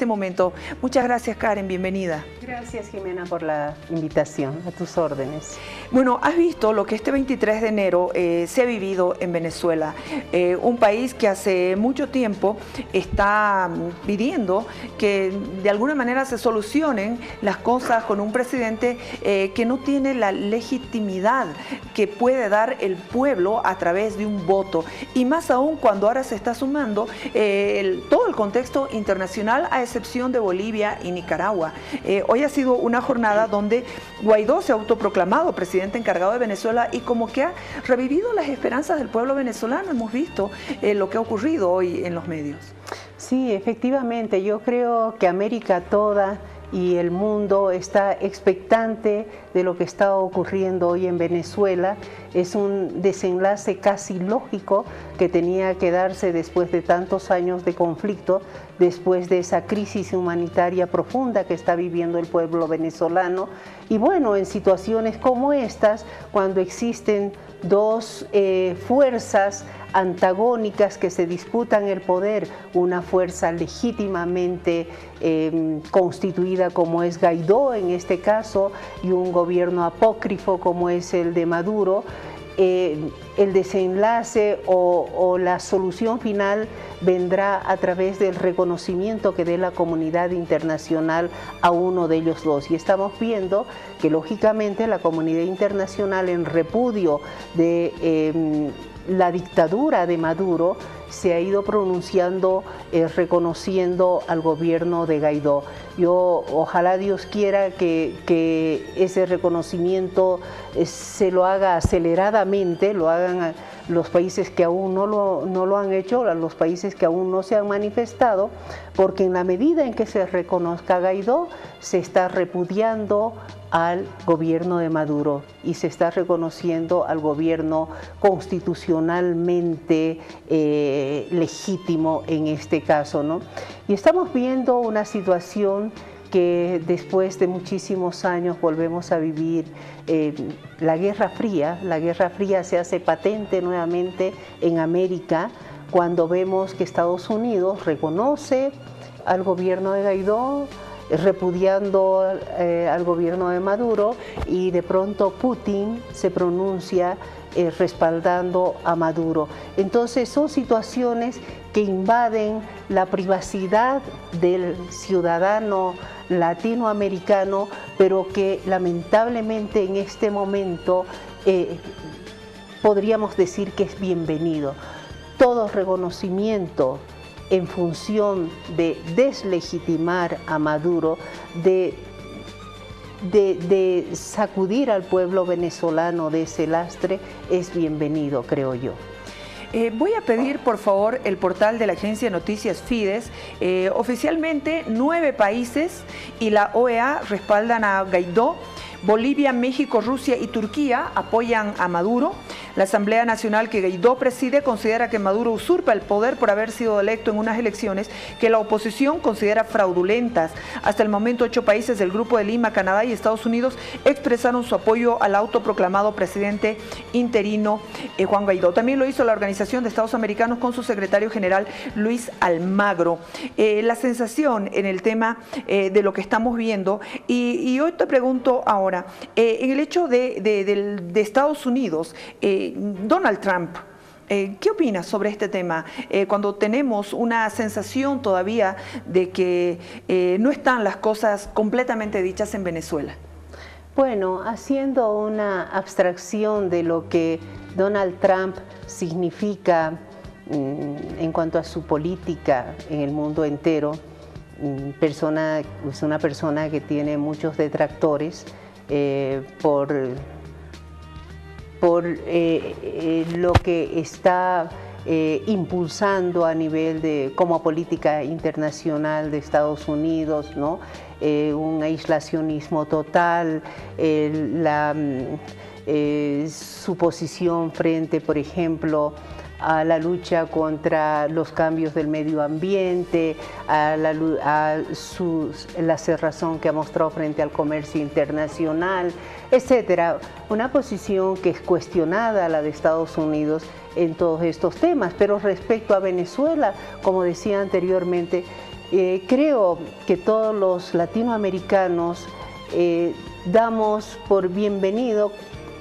Momento. Muchas gracias, Karen, bienvenida. Gracias, Jimena, por la invitación, a tus órdenes. Bueno, has visto lo que este 23 de enero se ha vivido en Venezuela, un país que hace mucho tiempo está pidiendo que de alguna manera se solucionen las cosas con un presidente que no tiene la legitimidad que puede dar el pueblo a través de un voto, y más aún cuando ahora se está sumando todo el contexto internacional, a excepción de Bolivia y Nicaragua. Hoy ha sido una jornada donde Guaidó se ha autoproclamado presidente encargado de Venezuela y como que ha revivido las esperanzas del pueblo venezolano. Hemos visto lo que ha ocurrido hoy en los medios. Sí, efectivamente, yo creo que América toda y el mundo está expectante de lo que está ocurriendo hoy en Venezuela. Es un desenlace casi lógico que tenía que darse después de tantos años de conflicto, después de esa crisis humanitaria profunda que está viviendo el pueblo venezolano. Y bueno, en situaciones como estas, cuando existen dos fuerzas antagónicas que se disputan el poder, una fuerza legítimamente constituida como es Guaidó en este caso, y un gobierno apócrifo como es el de Maduro, el desenlace o la solución final vendrá a través del reconocimiento que dé la comunidad internacional a uno de ellos dos. Y estamos viendo que lógicamente la comunidad internacional, en repudio de la dictadura de Maduro, se ha ido pronunciando, reconociendo al gobierno de Guaidó. Ojalá Dios quiera que ese reconocimiento se lo haga aceleradamente, lo hagan los países que aún no lo han hecho, los países que aún no se han manifestado, porque en la medida en que se reconozca a Guaidó, se está repudiando al gobierno de Maduro y se está reconociendo al gobierno constitucionalmente legítimo en este caso, ¿no? Y estamos viendo una situación que después de muchísimos años volvemos a vivir la Guerra Fría. La Guerra Fría se hace patente nuevamente en América cuando vemos que Estados Unidos reconoce al gobierno de Guaidó, repudiando al gobierno de Maduro, y de pronto Putin se pronuncia respaldando a Maduro. Entonces son situaciones que invaden la privacidad del ciudadano latinoamericano, pero que lamentablemente en este momento podríamos decir que es bienvenido. Todo reconocimiento en función de deslegitimar a Maduro, de sacudir al pueblo venezolano de ese lastre, es bienvenido, creo yo. Voy a pedir, por favor, el portal de la agencia de noticias Fides. Oficialmente, 9 países y la OEA respaldan a Guaidó. Bolivia, México, Rusia y Turquía apoyan a Maduro. La Asamblea Nacional que Guaidó preside considera que Maduro usurpa el poder por haber sido electo en unas elecciones que la oposición considera fraudulentas. Hasta el momento, 8 países del Grupo de Lima, Canadá y Estados Unidos expresaron su apoyo al autoproclamado presidente interino Juan Guaidó. También lo hizo la Organización de Estados Americanos con su secretario general Luis Almagro. La sensación en el tema de lo que estamos viendo, y hoy te pregunto ahora, en el hecho de Estados Unidos, Donald Trump, ¿qué opinas sobre este tema? Cuando tenemos una sensación todavía de que no están las cosas completamente dichas en Venezuela. Bueno, haciendo una abstracción de lo que Donald Trump significa en cuanto a su política en el mundo entero, es una persona que tiene muchos detractores por lo que está impulsando a nivel de como política internacional de Estados Unidos, ¿no? Un aislacionismo total, su posición frente, por ejemplo, a la lucha contra los cambios del medio ambiente, a la cerrazón que ha mostrado frente al comercio internacional, etcétera. Una posición que es cuestionada, la de Estados Unidos, en todos estos temas. Pero respecto a Venezuela, como decía anteriormente, creo que todos los latinoamericanos damos por bienvenido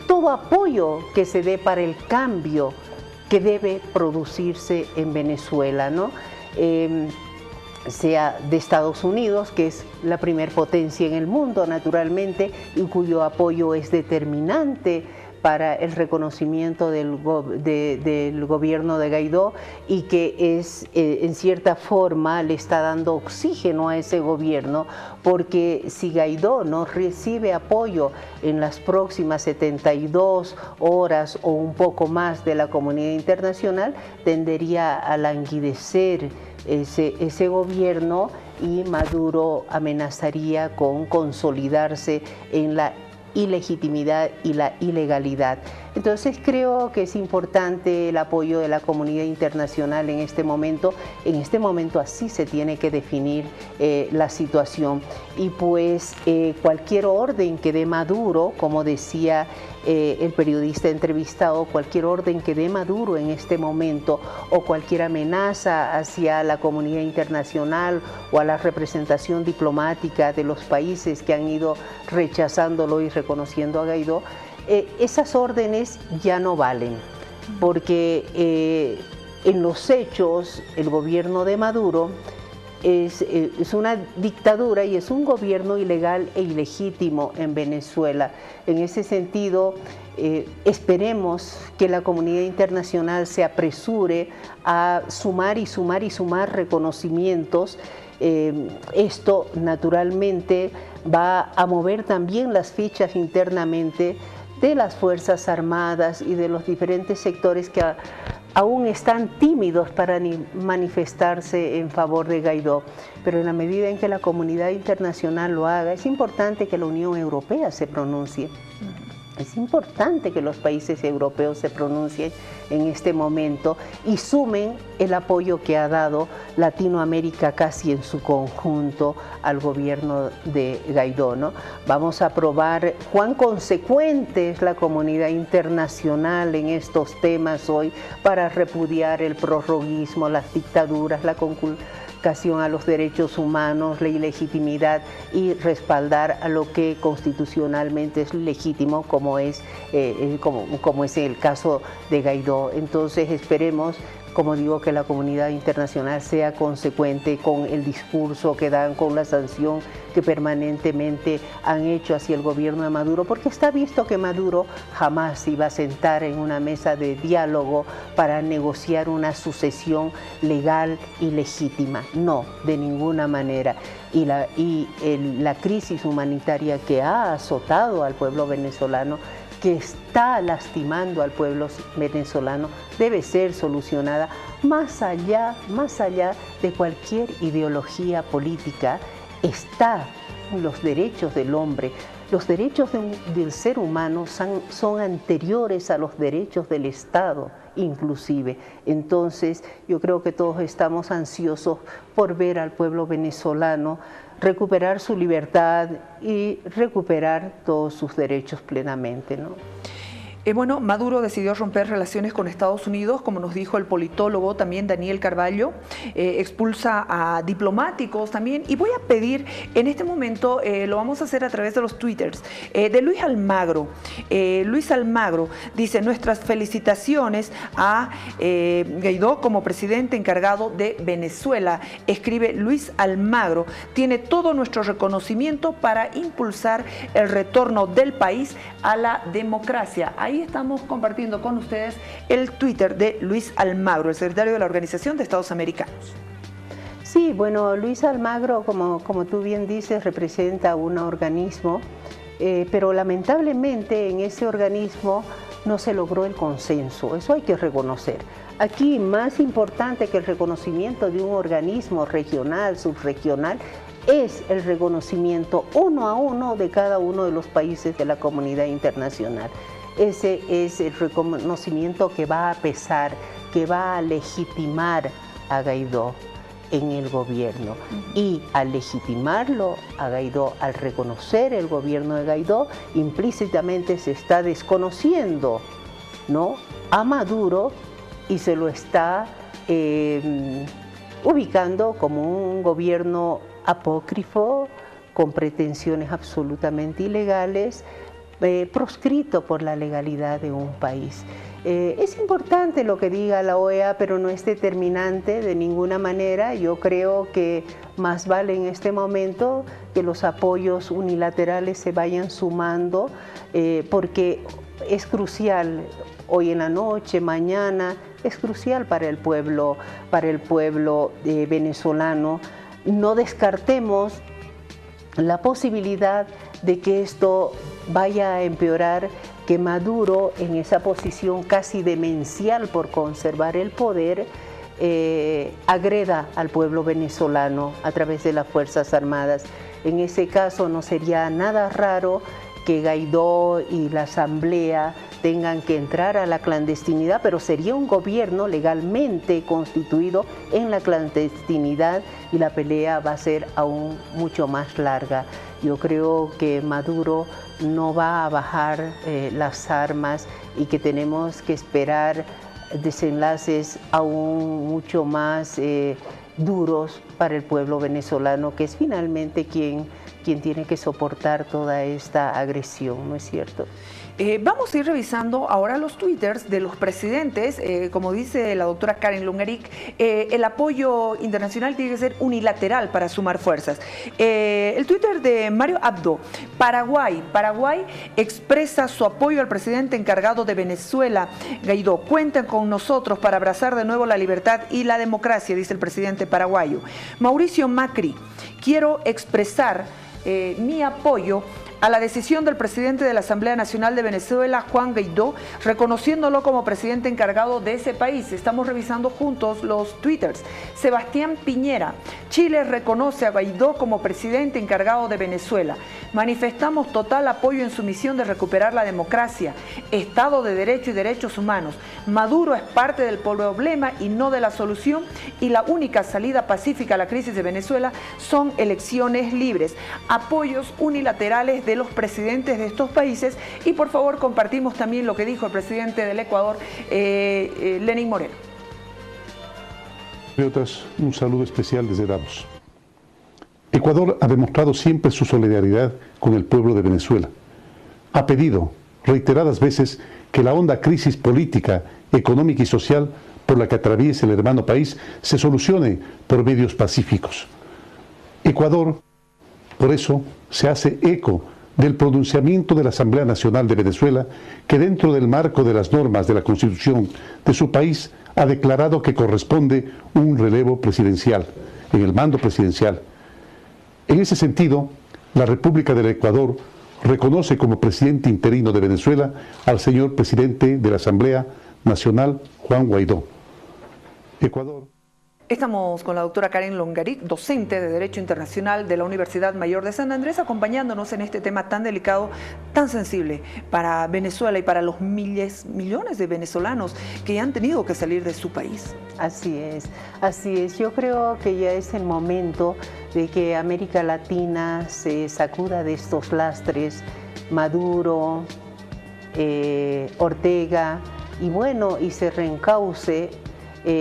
todo apoyo que se dé para el cambio que debe producirse en Venezuela, ¿no? Sea de Estados Unidos, que es la primer potencia en el mundo, naturalmente, y cuyo apoyo es determinante para el reconocimiento del gobierno de Guaidó, y que es en cierta forma le está dando oxígeno a ese gobierno, porque si Guaidó no recibe apoyo en las próximas 72 horas o un poco más de la comunidad internacional, tendería a languidecer ese gobierno, y Maduro amenazaría con consolidarse en la ilegitimidad y la ilegalidad. Entonces creo que es importante el apoyo de la comunidad internacional en este momento. En este momento así se tiene que definir la situación, y pues cualquier orden que dé Maduro, como decía el periodista entrevistado, cualquier orden que dé Maduro en este momento, o cualquier amenaza hacia la comunidad internacional o a la representación diplomática de los países que han ido rechazándolo y reconociendo a Guaidó, esas órdenes ya no valen, porque en los hechos el gobierno de Maduro es una dictadura y es un gobierno ilegal e ilegítimo en Venezuela. En ese sentido, esperemos que la comunidad internacional se apresure a sumar y sumar y sumar reconocimientos. Esto naturalmente va a mover también las fichas internamente de las Fuerzas Armadas y de los diferentes sectores que aún están tímidos para manifestarse en favor de Guaidó. Pero en la medida en que la comunidad internacional lo haga, es importante que la Unión Europea se pronuncie. Es importante que los países europeos se pronuncien en este momento y sumen el apoyo que ha dado Latinoamérica casi en su conjunto al gobierno de Guaidó, ¿no? Vamos a probar cuán consecuente es la comunidad internacional en estos temas hoy para repudiar el prorroguismo, las dictaduras, la conculcación a los derechos humanos, la ilegitimidad, y respaldar a lo que constitucionalmente es legítimo, como es el caso de Guaidó. Entonces esperemos, como digo, que la comunidad internacional sea consecuente con el discurso que dan, con la sanción que permanentemente han hecho hacia el gobierno de Maduro, porque está visto que Maduro jamás iba a sentar en una mesa de diálogo para negociar una sucesión legal y legítima. No, de ninguna manera. Y la crisis humanitaria que ha azotado al pueblo venezolano, que está lastimando al pueblo venezolano, debe ser solucionada más allá de cualquier ideología política. Están los derechos del hombre. Los derechos del ser humano son anteriores a los derechos del Estado, inclusive. Entonces, yo creo que todos estamos ansiosos por ver al pueblo venezolano recuperar su libertad y recuperar todos sus derechos plenamente, ¿no? Bueno, Maduro decidió romper relaciones con Estados Unidos, como nos dijo el politólogo también Daniel Carvalho, expulsa a diplomáticos también, y voy a pedir en este momento, lo vamos a hacer a través de los twitters, de Luis Almagro. Luis Almagro dice: nuestras felicitaciones a Guaidó como presidente encargado de Venezuela. Escribe Luis Almagro: tiene todo nuestro reconocimiento para impulsar el retorno del país a la democracia. Ahí estamos compartiendo con ustedes el Twitter de Luis Almagro, el secretario de la Organización de Estados Americanos. Sí, bueno, Luis Almagro, como tú bien dices, representa un organismo, pero lamentablemente en ese organismo no se logró el consenso, eso hay que reconocer. Aquí, más importante que el reconocimiento de un organismo regional, subregional, es el reconocimiento uno a uno de cada uno de los países de la comunidad internacional. Ese es el reconocimiento que va a pesar, que va a legitimar a Guaidó en el gobierno. Y al legitimarlo a Guaidó, al reconocer el gobierno de Guaidó, implícitamente se está desconociendo, ¿no?, a Maduro y se lo está ubicando como un gobierno apócrifo, con pretensiones absolutamente ilegales, proscrito por la legalidad de un país. Es importante lo que diga la OEA, pero no es determinante de ninguna manera. Yo creo que más vale en este momento que los apoyos unilaterales se vayan sumando, porque es crucial hoy en la noche, mañana, es crucial para el pueblo venezolano. No descartemos la posibilidad de que esto vaya a empeorar, que Maduro, en esa posición casi demencial por conservar el poder, agreda al pueblo venezolano a través de las Fuerzas Armadas. En ese caso no sería nada raro que Guaidó y la Asamblea tengan que entrar a la clandestinidad, pero sería un gobierno legalmente constituido en la clandestinidad y la pelea va a ser aún mucho más larga. Yo creo que Maduro no va a bajar las armas y que tenemos que esperar desenlaces aún mucho más duros para el pueblo venezolano, que es finalmente quien tiene que soportar toda esta agresión, ¿no es cierto? Vamos a ir revisando ahora los twitters de los presidentes. Como dice la doctora Karen Longarik, el apoyo internacional tiene que ser unilateral para sumar fuerzas. El twitter de Mario Abdo: Paraguay expresa su apoyo al presidente encargado de Venezuela, Guaidó. Cuentan con nosotros para abrazar de nuevo la libertad y la democracia, dice el presidente paraguayo. Mauricio Macri: quiero expresar mi apoyo a la decisión del presidente de la Asamblea Nacional de Venezuela, Juan Guaidó, reconociéndolo como presidente encargado de ese país. Estamos revisando juntos los twitters. Sebastián Piñera: Chile reconoce a Guaidó como presidente encargado de Venezuela. Manifestamos total apoyo en su misión de recuperar la democracia, Estado de Derecho y derechos humanos. Maduro es parte del problema y no de la solución, y la única salida pacífica a la crisis de Venezuela son elecciones libres. Apoyos unilaterales de los presidentes de estos países. Y por favor compartimos también lo que dijo el presidente del Ecuador, Lenín Moreno. Patriotas, un saludo especial desde Davos. Ecuador ha demostrado siempre su solidaridad con el pueblo de Venezuela. Ha pedido reiteradas veces que la honda crisis política, económica y social por la que atraviesa el hermano país se solucione por medios pacíficos. Ecuador, por eso, se hace eco del pronunciamiento de la Asamblea Nacional de Venezuela, que dentro del marco de las normas de la Constitución de su país ha declarado que corresponde un relevo presidencial, en el mando presidencial. En ese sentido, la República del Ecuador reconoce como presidente interino de Venezuela al señor presidente de la Asamblea Nacional, Juan Guaidó. Ecuador. Estamos con la doctora Karen Longarik, docente de Derecho Internacional de la Universidad Mayor de San Andrés, acompañándonos en este tema tan delicado, tan sensible para Venezuela y para los millones de venezolanos que han tenido que salir de su país. Así es, así es. Yo creo que ya es el momento de que América Latina se sacuda de estos lastres, Maduro, Ortega, y se reencauce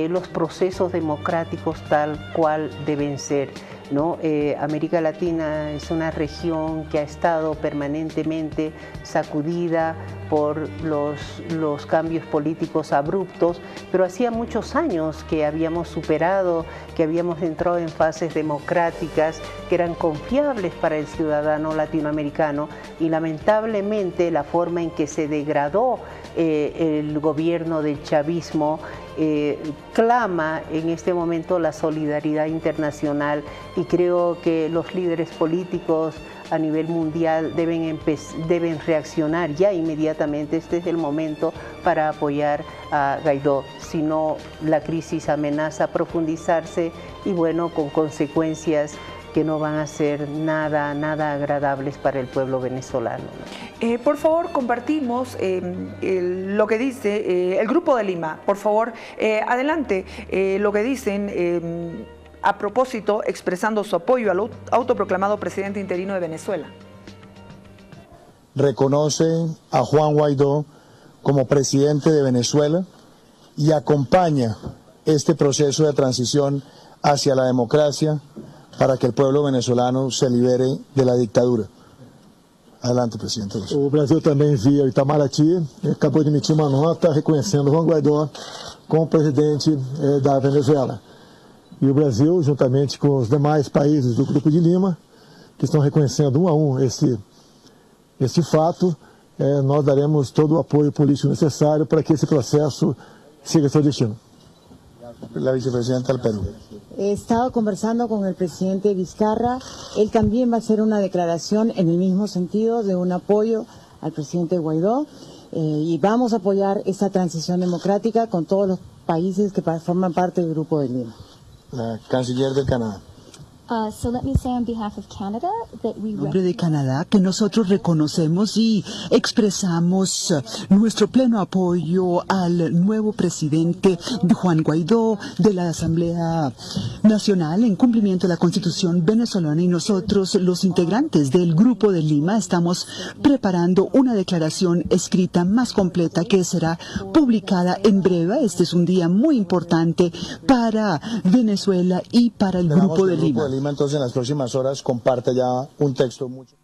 los procesos democráticos tal cual deben ser, ¿no? América Latina es una región que ha estado permanentemente sacudida por los cambios políticos abruptos, pero hacía muchos años que habíamos superado, que habíamos entrado en fases democráticas que eran confiables para el ciudadano latinoamericano, y lamentablemente la forma en que se degradó el gobierno del chavismo clama en este momento la solidaridad internacional, y creo que los líderes políticos a nivel mundial deben reaccionar ya inmediatamente. Este es el momento para apoyar a Guaidó, si no la crisis amenaza profundizarse y con consecuencias que no van a ser nada agradables para el pueblo venezolano. Por favor, compartimos lo que dice el Grupo de Lima. Por favor, adelante, lo que dicen a propósito, expresando su apoyo al autoproclamado presidente interino de Venezuela. Reconoce a Juan Guaidó como presidente de Venezuela y acompaña este proceso de transición hacia la democracia para que el pueblo venezolano se libere de la dictadura. Adelante, presidente. O Brasil também, via Itamaraty, acabou de emitir uma nota reconhecendo Juan Guaidó como presidente da Venezuela. E o Brasil, juntamente com os demais países do Grupo de Lima, que estão reconhecendo um a um esse fato, nós daremos todo o apoio político necessário para que esse processo siga seu destino. La vicepresidenta del Perú. He estado conversando con el presidente Vizcarra. Él también va a hacer una declaración en el mismo sentido de un apoyo al presidente Guaidó y vamos a apoyar esta transición democrática con todos los países que forman parte del Grupo de Lima. La canciller de Canadá. So let me say on behalf of Canada that we En nombre de Canadá, que nosotros reconocemos y expresamos nuestro pleno apoyo al nuevo presidente Juan Guaidó de la Asamblea Nacional en cumplimiento de la Constitución venezolana, y nosotros, los integrantes del Grupo de Lima, estamos preparando una declaración escrita más completa que será publicada en breve. Este es un día muy importante para Venezuela y para el Grupo de Lima. Entonces en las próximas horas comparte ya un texto mucho.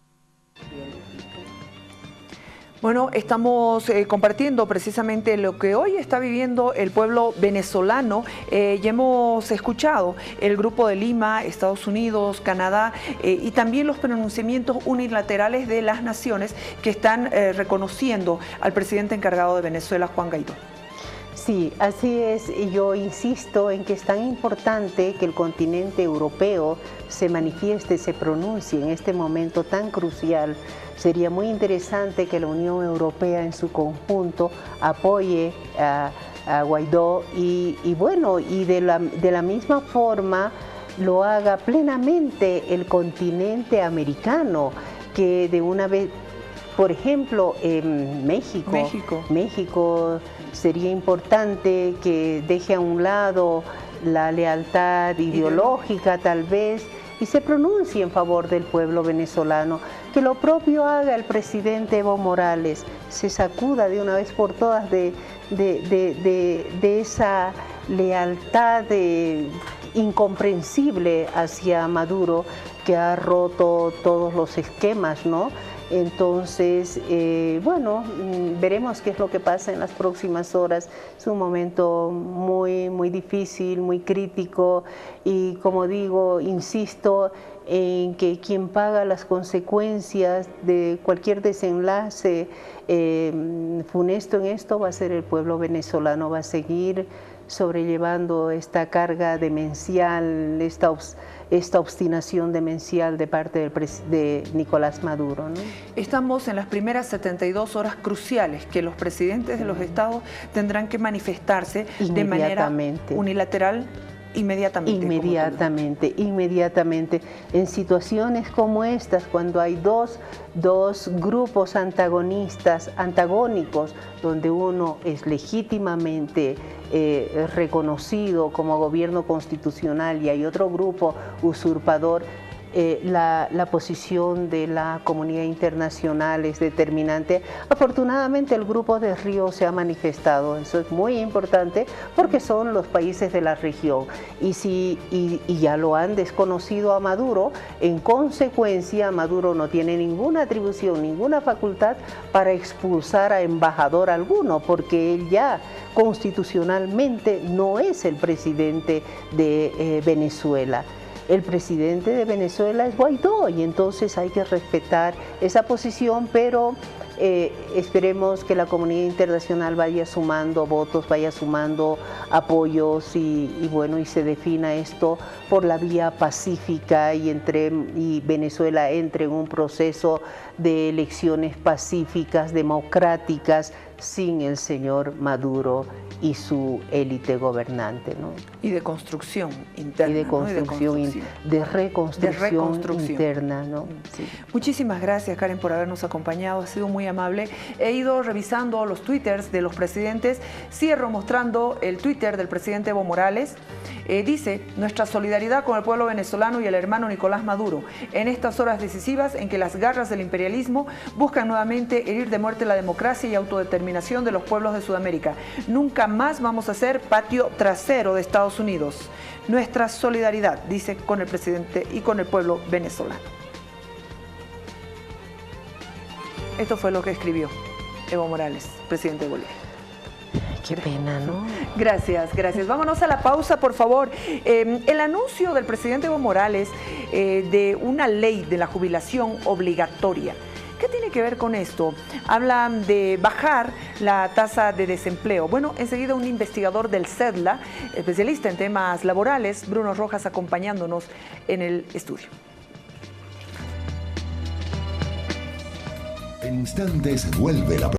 Bueno, estamos compartiendo precisamente lo que hoy está viviendo el pueblo venezolano. Ya hemos escuchado el Grupo de Lima, Estados Unidos, Canadá y también los pronunciamientos unilaterales de las naciones que están reconociendo al presidente encargado de Venezuela, Juan Guaidó. Sí, así es. Yo insisto en que es tan importante que el continente europeo se manifieste, se pronuncie en este momento tan crucial. Sería muy interesante que la Unión Europea en su conjunto apoye a Guaidó y bueno, y de la misma forma lo haga plenamente el continente americano, que de una vez, por ejemplo, en México sería importante que deje a un lado la lealtad ideológica tal vez y se pronuncie en favor del pueblo venezolano. Que lo propio haga el presidente Evo Morales, se sacuda de una vez por todas de esa lealtad incomprensible hacia Maduro, que ha roto todos los esquemas, ¿no? Entonces, bueno, veremos qué es lo que pasa en las próximas horas. Es un momento muy difícil, muy crítico y, como digo, insisto en que quien paga las consecuencias de cualquier desenlace funesto en esto va a ser el pueblo venezolano. Va a seguir sobrellevando esta carga demencial, esta obstinación demencial de parte de Nicolás Maduro, ¿no? Estamos en las primeras 72 horas cruciales que los presidentes de los estados tendrán que manifestarse de manera unilateral inmediatamente. En situaciones como estas, cuando hay dos grupos antagónicos, donde uno es legítimamente reconocido como gobierno constitucional y hay otro grupo usurpador, la posición de la comunidad internacional es determinante. Afortunadamente el Grupo de Río se ha manifestado, eso es muy importante porque son los países de la región y ya lo han desconocido a Maduro. En consecuencia, Maduro no tiene ninguna atribución, ninguna facultad para expulsar a embajador alguno, porque él ya constitucionalmente no es el presidente de Venezuela. El presidente de Venezuela es Guaidó y entonces hay que respetar esa posición, pero esperemos que la comunidad internacional vaya sumando votos, vaya sumando apoyos y bueno, y se defina esto por la vía pacífica y Venezuela entre en un proceso de elecciones pacíficas, democráticas, sin el señor Maduro y su élite gobernante, ¿no? Y de construcción interna. Y de construcción, ¿no? de reconstrucción interna, ¿no? Sí. Muchísimas gracias, Karen, por habernos acompañado. Ha sido muy amable. He ido revisando los twitters de los presidentes. Cierro mostrando el Twitter del presidente Evo Morales. Dice: nuestra solidaridad con el pueblo venezolano y el hermano Nicolás Maduro en estas horas decisivas en que las garras del imperialismo buscan nuevamente herir de muerte la democracia y autodeterminación de los pueblos de Sudamérica. Nunca más vamos a ser patio trasero de Estados Unidos. Nuestra solidaridad, dice, con el presidente y con el pueblo venezolano. Esto fue lo que escribió Evo Morales, presidente de Bolivia. Qué pena, ¿no? Gracias, gracias. Vámonos a la pausa, por favor. El anuncio del presidente Evo Morales de una ley de la jubilación obligatoria. ¿Qué tiene que ver con esto? Hablan de bajar la tasa de desempleo. Bueno, enseguida un investigador del CEDLA, especialista en temas laborales, Bruno Rojas, acompañándonos en el estudio. En instantes vuelve la